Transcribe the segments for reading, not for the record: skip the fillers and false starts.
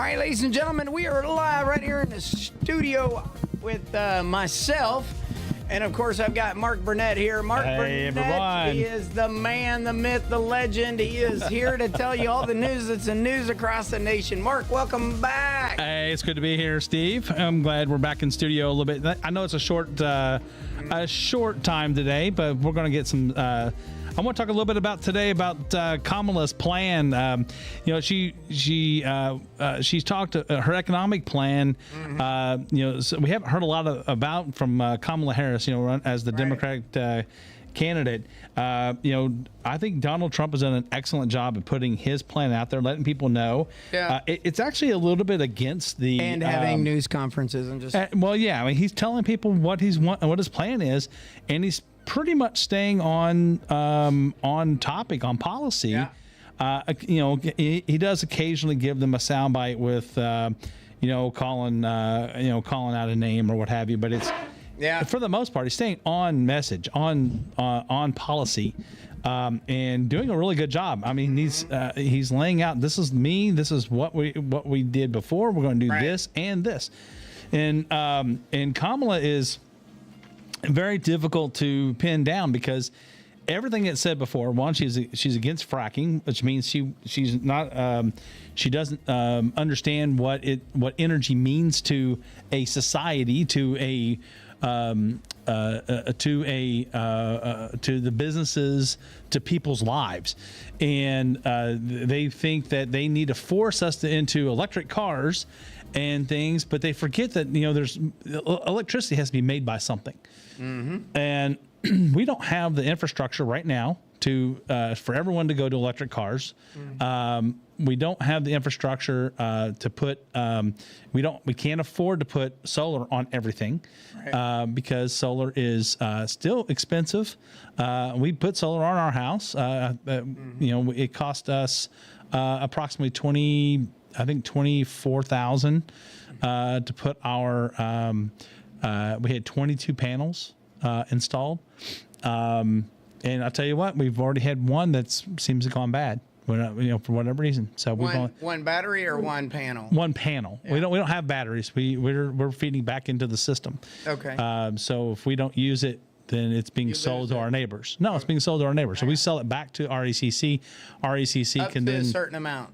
All right, ladies and gentlemen, we are live right here in the studio with myself. And, of course, I've got Mark Burnett here. Mark Burnett, everyone. He is the man, the myth, the legend. He is here to tell you all the news that's in news across the nation. Mark, welcome back. Hey, it's good to be here, Steve. I'm glad we're back in studio a little bit. I know it's a short time today, but we're going to get some... I want to talk a little bit about today about Kamala's plan. She's talked her economic plan. So we haven't heard a lot about from Kamala Harris. As the Democratic candidate. I think Donald Trump has done an excellent job of putting his plan out there, letting people know. Yeah. It's actually a little bit against the And having news conferences and just he's telling people what his plan is, and he's pretty much staying on topic, on policy. Yeah. He does occasionally give them a soundbite with calling out a name or what have you, but it's for the most part he's staying on message, on policy, and doing a really good job. I mean, he's laying out, this is me, this is what we did before, we're going to do this and this, and Kamala is very difficult to pin down because everything it said before, one, she's against fracking, which means she's not she doesn't understand what energy means to a society, to the businesses, to people's lives, and they think that they need to force us into electric cars and things, but they forget that there's electricity has to be made by something, and we don't have the infrastructure right now to for everyone to go to electric cars. We don't have the infrastructure to put. We can't afford to put solar on everything because solar is still expensive. We put solar on our house. It cost us approximately $24,000 to put our. We had 22 panels installed. And I'll tell you what, we've already had one that seems to have gone bad, for whatever reason. So one battery or one panel? One panel. Yeah. We don't have batteries. We're feeding back into the system. Okay. So if we don't use it, then it's being sold to our neighbors. No, it's being sold to our neighbors. So we sell it back to RECC. RECC up can to then a certain amount.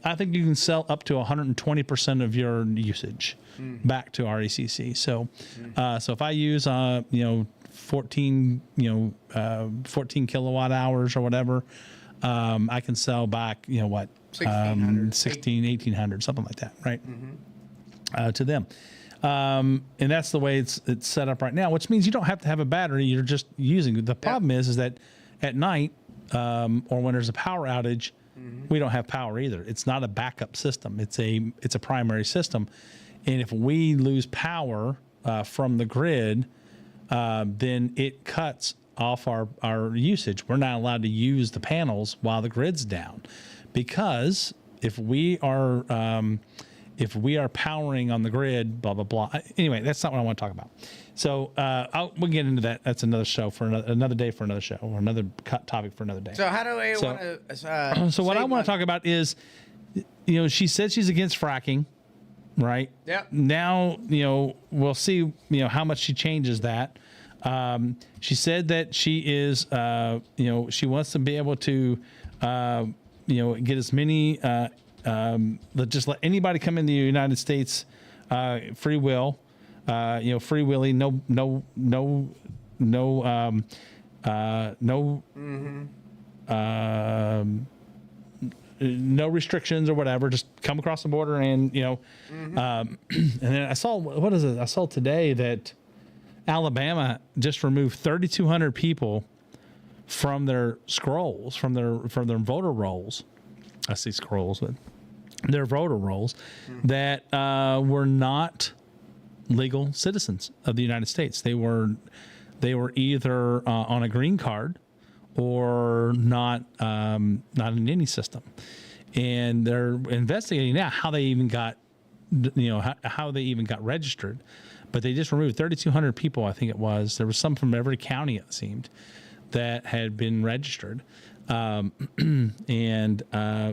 I think you can sell up to 120% of your usage back to RECC. So, so if I use 14 kilowatt hours or whatever, I can sell back 1800, something like that, right? To them. And that's the way it's set up right now, which means you don't have to have a battery. You're just using it. The problem is that at night, or when there's a power outage, we don't have power either. It's not a backup system. It's a primary system. And if we lose power from the grid, then it cuts off our usage. We're not allowed to use the panels while the grid's down, because if we are powering on the grid, blah blah blah. Anyway, that's not what I want to talk about. So we'll get into that. That's another show for another day for another show, or another topic for another day. So how do we want to? So what I want to talk about is, she said she's against fracking. Right. Yep. Now, we'll see, how much she changes that. She said that she is, she wants to be able to, get as many, just let anybody come into the United States, free will, free willy, no restrictions or whatever, just come across the border and, and then I saw today that Alabama just removed 3,200 people from their scrolls, from their voter rolls. I see scrolls, but their voter rolls that were not legal citizens of the United States. They were either on a green card or not in any system, and they're investigating now how they even got registered. But they just removed 3,200 people. I think it was. There was some from every county, it seemed, that had been registered. and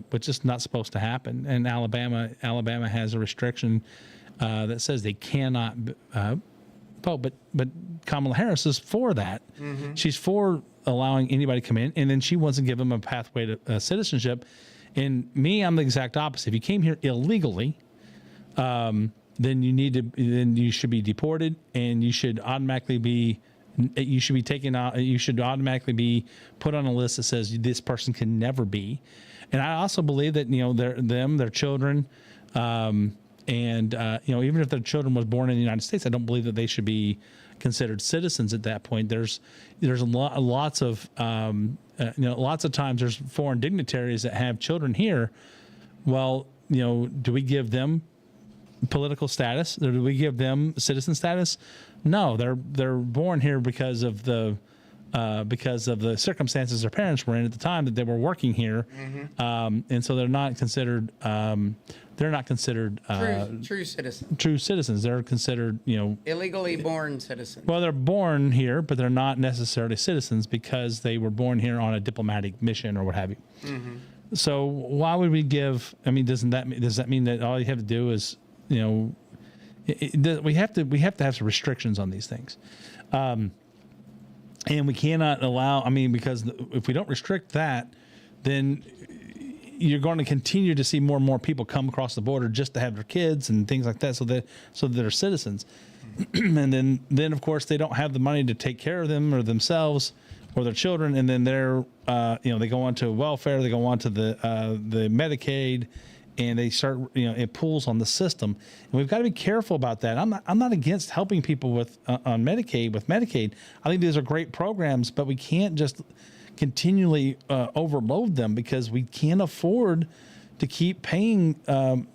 which is not supposed to happen. And Alabama has a restriction that says they cannot vote, but Kamala Harris is for that. Mm-hmm. She's for allowing anybody to come in, and then she wants to give them a pathway to citizenship. And me, I'm the exact opposite. If you came here illegally, then you should be deported, and you should automatically be taken out. You should automatically be put on a list that says this person can never be. And I also believe that their children, and even if their children was born in the United States, I don't believe that they should be considered citizens at that point. There's lots of times there's foreign dignitaries that have children here. Well, do we give them political status, or do we give them citizen status? No, they're born here because of the circumstances their parents were in at the time that they were working here, mm-hmm. And so they're not considered true citizens. True citizens. They're considered illegally born citizens. Well, they're born here, but they're not necessarily citizens because they were born here on a diplomatic mission or what have you. Mm-hmm. So why would we give? I mean, does that mean that all you have to do is we have to have some restrictions on these things, and we cannot allow. I mean, because if we don't restrict that, then you're going to continue to see more and more people come across the border just to have their kids and things like that, so that they're citizens, and then of course they don't have the money to take care of them or themselves or their children, and then they're they go on to welfare, they go on to the Medicaid. And they start, it pulls on the system, and we've got to be careful about that. I'm not against helping people with Medicaid. I think these are great programs, but we can't just continually overload them because we can't afford to keep paying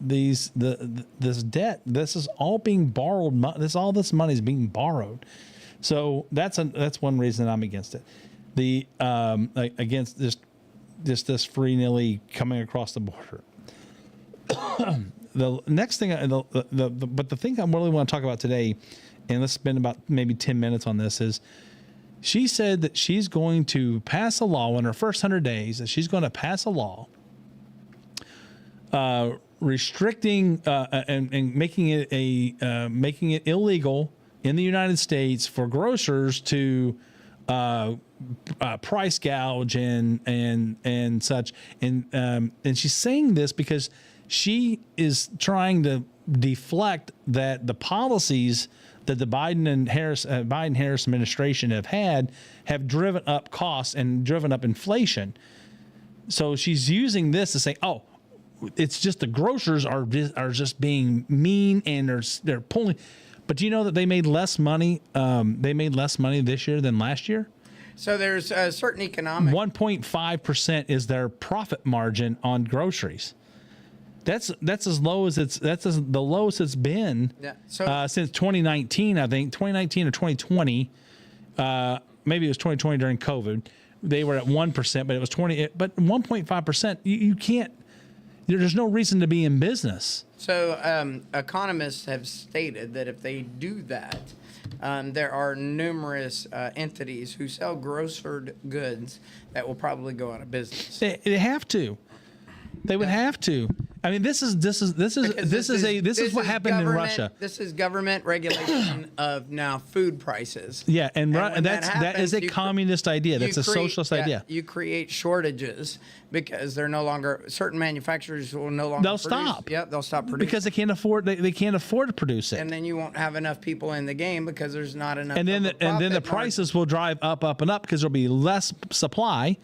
this debt. This is all being borrowed. All this money is being borrowed. So that's one reason I'm against it. Against this free nilly coming across the border. The next thing, but the thing I really want to talk about today, and let's spend about maybe 10 minutes on this, is she said that she's going to pass a law in her first 100 days, that she's going to pass a law restricting and making it illegal in the United States for grocers to price gouge and such, and she's saying this because she is trying to deflect that the policies that the Biden-Harris administration have driven up costs and driven up inflation. So she's using this to say, "Oh, it's just the grocers are just being mean and they're pulling." But do you know that they made less money? They made less money this year than last year. So there's a certain economic. 1.5% is their profit margin on groceries. That's the lowest it's been since 2019. I think 2019 or 2020. Maybe it was 2020 during COVID. They were at 1%, but it was 20. But 1.5%, you can't. There's no reason to be in business. So economists have stated that if they do that, there are numerous entities who sell grocered goods that will probably go out of business. They have to. They would have to. I mean, this is what happened in Russia. This is government regulation of now food prices. Yeah, and that is a communist idea. That's a socialist idea. You create shortages because they're no longer, certain manufacturers will no longer. They'll stop. Yeah, they'll stop producing because they can't afford. They can't afford to produce it. And then you won't have enough people in the game because there's not enough. And then the prices will drive up and up because there'll be less supply.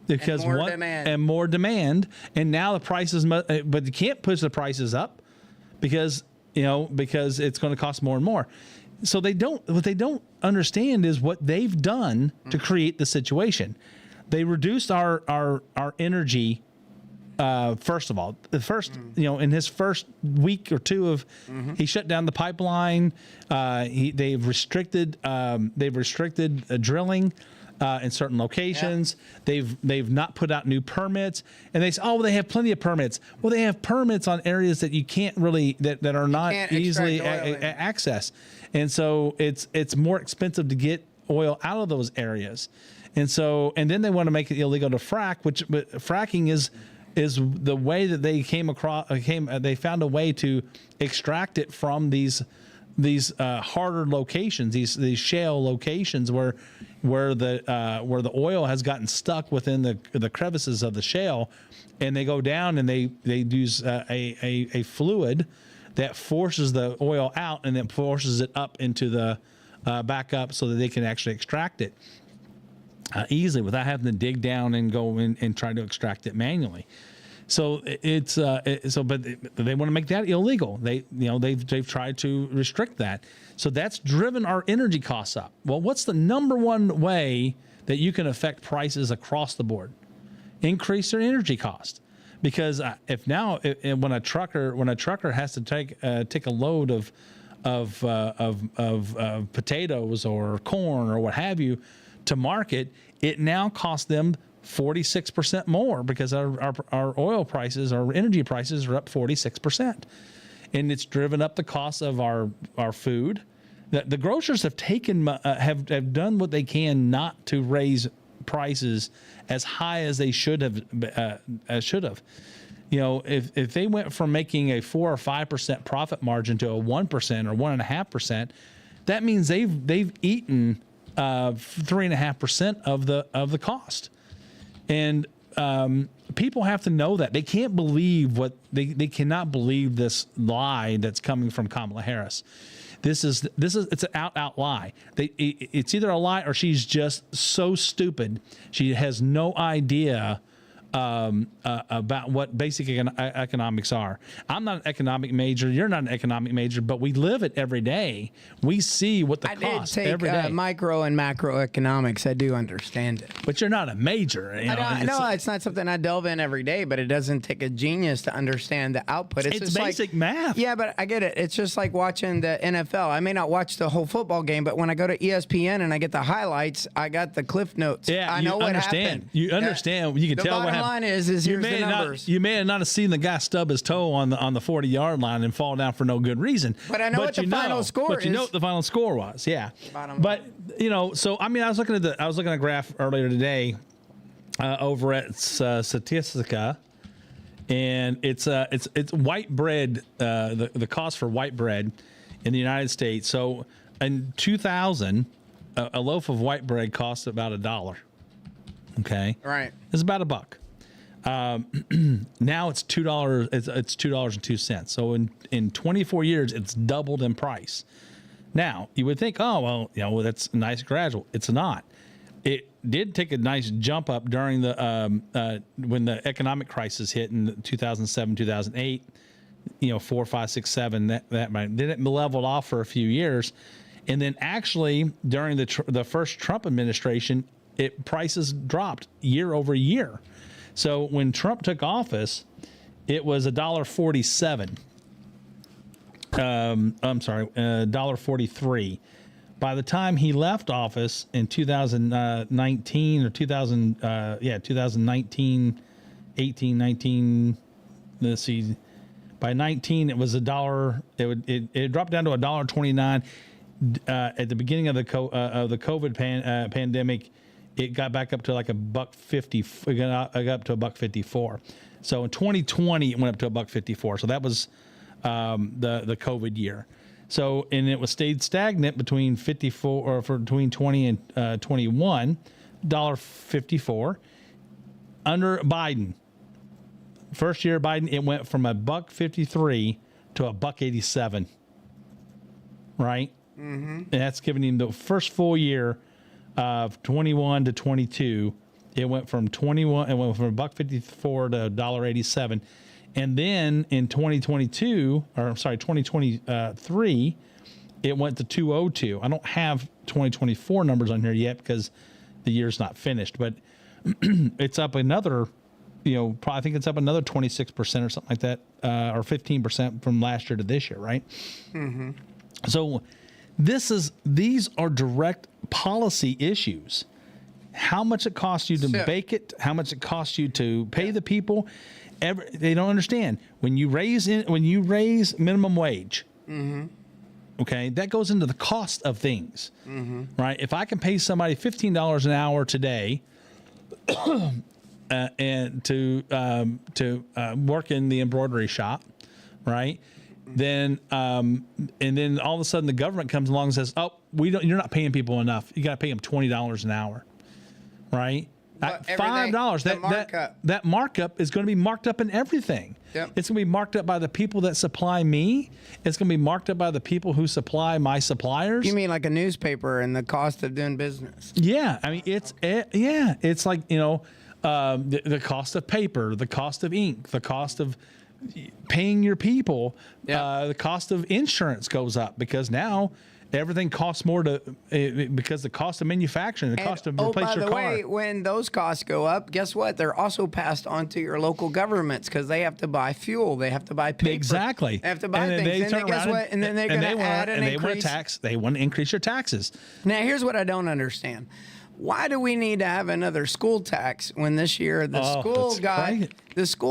Because more demand, and now the prices, but you can't push the prices up because it's going to cost more and more. So what they don't understand is what they've done to create the situation. They reduced our energy. First of all, in his first week or two of, he shut down the pipeline. They've restricted drilling. In certain locations, they've not put out new permits, and they say, "Oh, well, they have plenty of permits." Well, they have permits on areas that you can't really that are not easily access, and so it's more expensive to get oil out of those areas, And then they want to make it illegal to frack, but fracking is the way that they they found a way to extract it from these harder locations, these shale locations where the oil has gotten stuck within the crevices of the shale, and they go down and they use a fluid that forces the oil out and then forces it up into the back up so that they can actually extract it easily without having to dig down and go in and try to extract it manually. So but they want to make that illegal. They've tried to restrict that. So that's driven our energy costs up. Well, what's the number one way that you can affect prices across the board? Increase their energy cost. Because when a trucker has to take a load of potatoes or corn or what have you to market, it now costs them 46% more because our oil prices, our energy prices are up 46%, and it's driven up the cost of our food. The grocers have have done what they can not to raise prices as high as they should have. If they went from making a 4 or 5% profit margin to a 1% or 1.5%, that means they've eaten 3.5% of the cost. And people have to know that. They can't believe they cannot believe this lie that's coming from Kamala Harris. It's an out lie. It's either a lie or she's just so stupid. She has no idea about what basic economics are. I'm not an economic major. You're not an economic major, but we live it every day. We see what the cost every day. I did take micro and macroeconomics. I do understand it. But you're not a major. It's not something I delve in every day, but it doesn't take a genius to understand the output. It's basic math. Yeah, but I get it. It's just like watching the NFL. I may not watch the whole football game, but when I go to ESPN and I get the highlights, I got the cliff notes. Yeah, I know what happened. You understand. You can tell what happened. The bottom line is here's the numbers. You may not have seen the guy stub his toe on the 40-yard line and fall down for no good reason. But I know what the final score is. But you know what the final score was, yeah. But so I mean, I was looking at a graph earlier today over at Statistica, and it's white bread. The cost for white bread in the United States. So in 2000, a loaf of white bread cost about $1. Okay. Right. It's about $1. Now it's $2. It's $2.02. So in 24 years, it's doubled in price. Now you would think, oh well, that's nice gradual. It's not. It did take a nice jump up during the when the economic crisis hit in 2007, 2008. 4, 5, 6, 7. That might. Then it leveled off for a few years, and then actually during the first Trump administration, prices dropped year over year. So when Trump took office, it was $1.47. I'm sorry, $1.43. By the time he left office in 2019 or 2019, 18, 19. Let's see. By 19, it was $1. It dropped down to $1.29. At the beginning of the COVID pandemic, it got back up to like $1.50. It got up to $1.54. So in 2020, it went up to $1.54. So that was the COVID year. So and it was stayed stagnant between 54 or between 20 and 21, $1.54. Under Biden, first year of Biden, it went from $1.53 to $1.87. Right, and that's giving him the first full year of 21 to 22, it went from $1.54 to $1.87, and then in 2023, it went to 202. I don't have 2024 numbers on here yet because the year's not finished, but it's up another. I think it's up another 26% or something like that, or 15% from last year to this year, right? Mm-hmm. So these are direct policy issues. How much it costs you to bake it, how much it costs you to pay the people. They don't understand. When you raise minimum wage, okay, that goes into the cost of things, right? If I can pay somebody $15 an hour today and to work in the embroidery shop, right? Then and then all of a sudden the government comes along and says, "Oh, you're not paying people enough. You got to pay them $20 an hour," right? At $5, that markup is going to be marked up in everything. Yep. It's going to be marked up by the people that supply me. It's going to be marked up by the people who supply my suppliers. You mean like a newspaper and the cost of doing business? Yeah, I mean it's like the cost of paper, the cost of ink, the cost of paying your people, the cost of insurance goes up because now everything costs more because the cost of manufacturing, the cost to replace your car. By the way, when those costs go up, guess what? They're also passed on to your local governments because they have to buy fuel, they have to buy paper, exactly. They have to buy things. And then guess what? And then they're going to add an increase. They want to increase your taxes. Now, here's what I don't understand. Why do we need to have another school tax when this year the school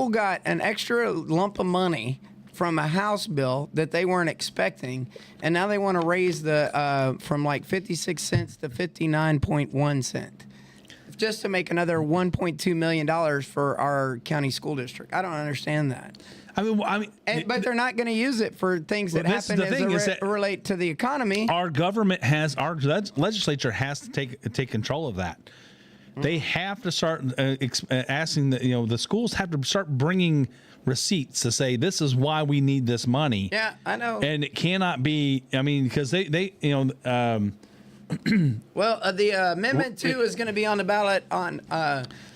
got an extra lump of money from a House bill that they weren't expecting, and now they want to raise the from like 56 cents to 59.1 cents just to make another $1.2 million for our county school district. I don't understand that. But they're not going to use it for things that happen that relate to the economy. Our legislature has to take control of that. They have to start asking the schools have to start bringing receipts to say this is why we need this money. Yeah, I know. And it cannot be. I mean, because they well, the Amendment 2 is going to be on the ballot on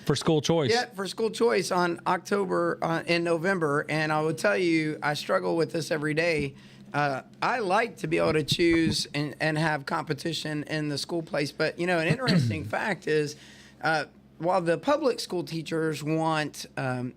for school choice. Yeah, for school choice on in November, and I will tell you, I struggle with this every day. I like to be able to choose and have competition in the school place, but an interesting fact is, while the public school teachers want,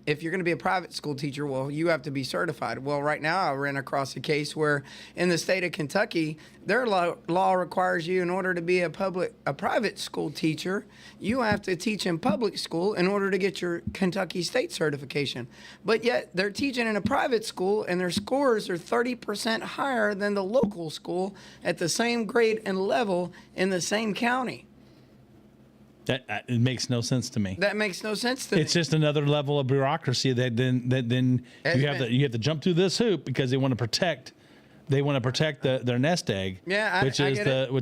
if you're going to be a private school teacher, well, you have to be certified. Well, right now I ran across a case where in the state of Kentucky, their law requires you, in order to be a private school teacher, you have to teach in public school in order to get your Kentucky state certification. But yet they're teaching in a private school and their scores are 30% higher than the local school at the same grade and level in the same county. It makes no sense to me. That makes no sense to me. It's just another level of bureaucracy that then you have to jump through this hoop because they want to protect their nest egg. Yeah, which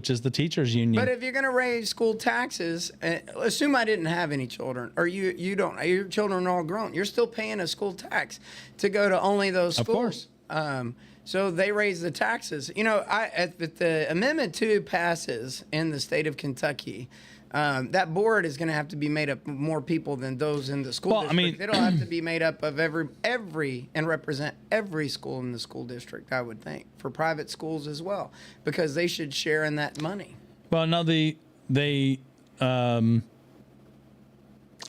is the teachers union. But if you're going to raise school taxes, assume I didn't have any children, or you don't. Your children are all grown. You're still paying a school tax to go to only those schools. Of course. So they raise the taxes. If the Amendment 2 passes in the state of Kentucky, that board is going to have to be made up of more people than those in the school district. It'll have to be made up of every and represent every school in the school district, I would think, for private schools as well, because they should share in that money. Well, no,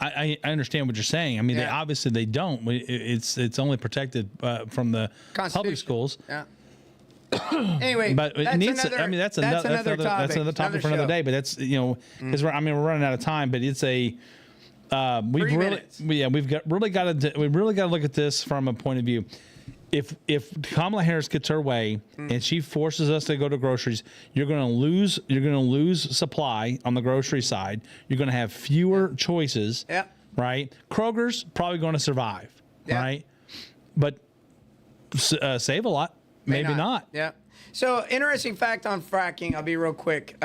I understand what you're saying. I mean, they obviously don't. It's only protected from the public schools. Yeah. Anyway, but it needs. That's another topic for another day. But that's because we're running out of time. But it's we've really got to look at this from a point of view. If Kamala Harris gets her way and she forces us to go to groceries, you're going to lose supply on the grocery side. You're going to have fewer choices. Yeah. Right. Kroger's probably going to survive. Yeah. Right. But save a lot. Maybe not. Yeah. So, interesting fact on fracking. I'll be real quick.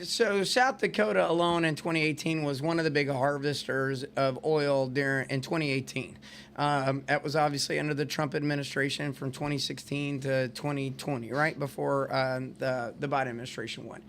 So, South Dakota alone in 2018 was one of the big harvesters of oil in 2018. That was obviously under the Trump administration from 2016 to 2020, right before the Biden administration won.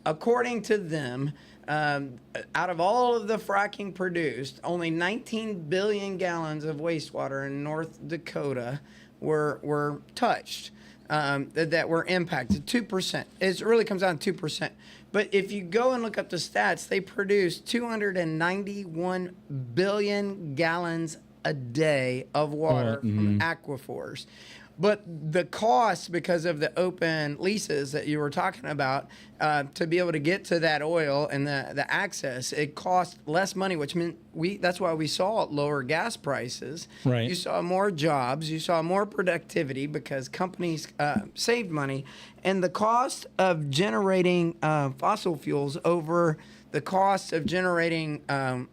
According to them, out of all of the fracking produced, only 19 billion gallons of wastewater in North Dakota were touched, that were impacted. 2%. It really comes down to 2%. But if you go and look up the stats, they produce 291 billion gallons a day of water from aquifers. But the cost, because of the open leases that you were talking about, to be able to get to that oil and the access, it cost less money, which meant that's why we saw lower gas prices. Right. You saw more jobs. You saw more productivity because companies saved money. And the cost of generating fossil fuels over the cost of generating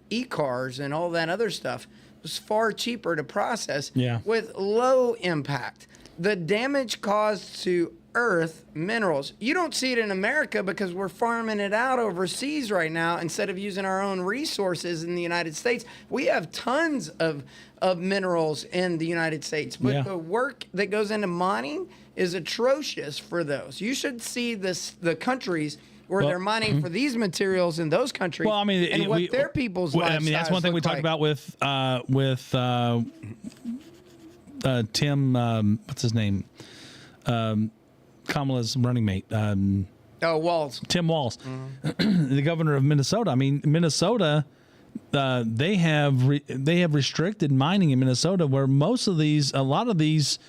e-cars and all that other stuff was far cheaper to process with low impact. The damage caused to earth minerals, you don't see it in America because we're farming it out overseas right now instead of using our own resources in the United States. We have tons of minerals in the United States, but the work that goes into mining is atrocious for those. You should see the countries where they're mining for these materials in those countries. Well, I mean, and what their people's lifestyles. I mean, that's one thing we talked about with Tim. What's his name? Kamala's running mate. Walz. Tim Walz, the governor of Minnesota. I mean, Minnesota. They have restricted mining in Minnesota, where a lot of these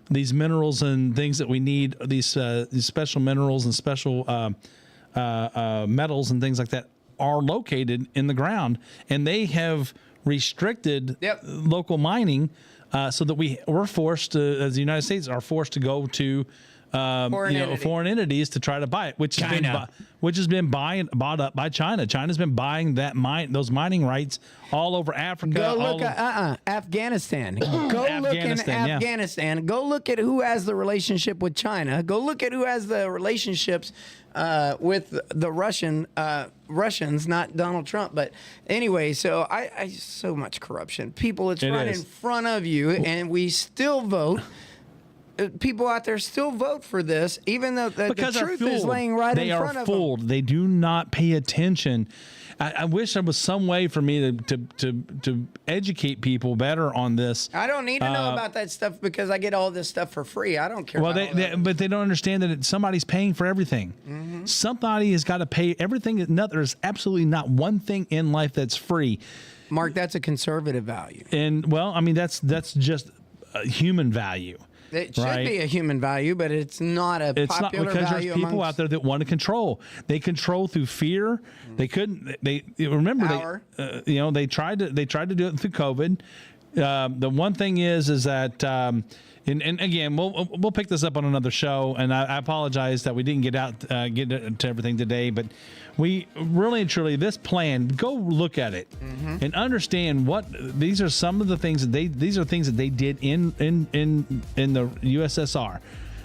minerals and things that we need, these special minerals and special metals and things like that are located in the ground, and they have restricted local mining so that we're forced to, as the United States, are forced to go to foreign entities to try to buy it, which has been bought up by China. China's been buying those mining rights all over Africa. Go look at Afghanistan. Go look in Afghanistan. Yeah. Go look at who has the relationship with China. Go look at who has the relationships with the Russians, not Donald Trump. But anyway, so I so much corruption. People, it's right in front of you, and we still vote. People out there still vote for this, even though the truth is laying right in front of them. They are fooled. They do not pay attention. I wish there was some way for me to educate people better on this. I don't need to know about that stuff because I get all this stuff for free. I don't care. Well, but they don't understand that somebody's paying for everything. Mm-hmm. Somebody has got to pay everything. There's absolutely not one thing in life that's free. Mark, that's a conservative value. And well, I mean that's just a human value. It should be a human value, but it's not a popular value. There's people out there that want to control. They control through fear. They couldn't. They remember power. They tried to do it through COVID. The one thing is that. And again, we'll pick this up on another show, and I apologize that we didn't get to everything today, but we really and truly, this plan, go look at it and understand what these are. Some of the things that they did in the USSR.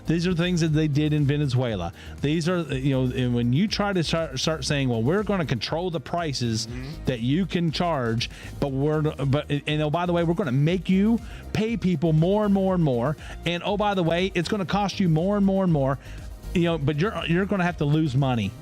These are things that they did in Venezuela. These are, when you try to start saying, well, we're going to control the prices that you can charge, but oh, by the way, we're going to make you pay people more and more and more. And oh, by the way, it's going to cost you more and more and more, but you're going to have to lose money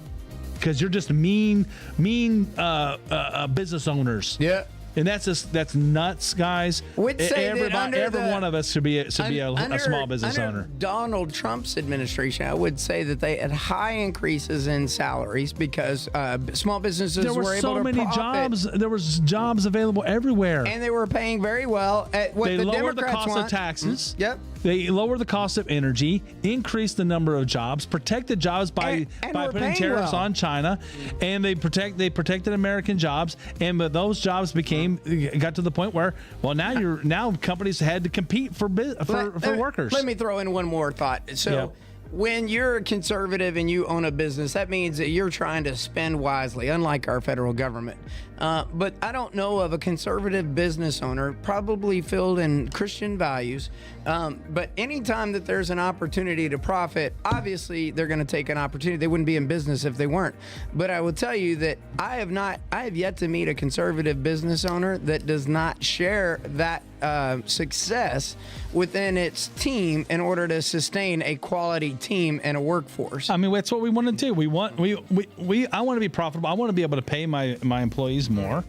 because you're just mean business owners. Yeah. And that's nuts, guys. Every one of us should be a small business owner. Donald Trump's administration, I would say that they had high increases in salaries because small businesses were able to profit. There were so many jobs. There was jobs available everywhere, and they were paying very well. At what they the lowered Democrats the cost want. of taxes. Yep. They lowered the cost of energy, increased the number of jobs, protected jobs by putting tariffs on China, and they protected American jobs. And those jobs got to the point where, well, now companies had to compete for workers. Let me throw in one more thought. So. When you're a conservative and you own a business, that means that you're trying to spend wisely, unlike our federal government. But I don't know of a conservative business owner, probably filled in Christian values. But anytime that there's an opportunity to profit, obviously they're going to take an opportunity. They wouldn't be in business if they weren't. But I will tell you that I have yet to meet a conservative business owner that does not share that success within its team in order to sustain a quality team and a workforce. I mean, that's what we want to do. I want to be profitable. I want to be able to pay my employees more.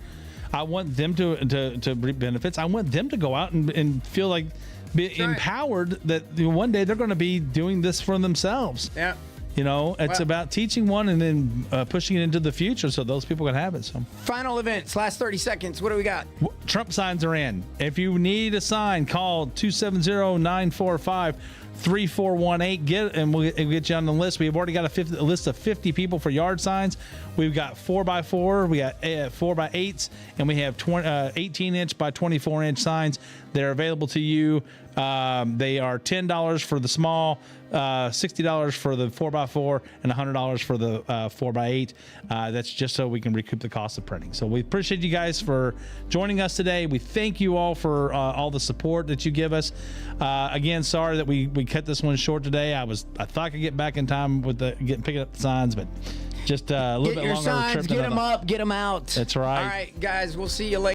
I want them to reap benefits. I want them to go out and feel like empowered that one day they're going to be doing this for themselves. Yeah. It's about teaching one and then pushing it into the future so those people can have it. So, final events, last 30 seconds. What do we got? Trump signs are in. If you need a sign, call 270-945-3418. We'll get you on the list. We've already got a list of 50 people for yard signs. We've got 4x4, we got 4x8s, and we have 18-inch by 24-inch signs. They're available to you. They are $10 for the small, $60 for the 4x4, and $100 for the 4x8. That's just so we can recoup the cost of printing. So we appreciate you guys for joining us today. We thank you all for all the support that you give us. Again, sorry that we cut this one short today. I thought I could get back in time with picking up the signs, but just a little bit longer signs, trip. Get them up, get them out. That's right. All right, guys, we'll see you later.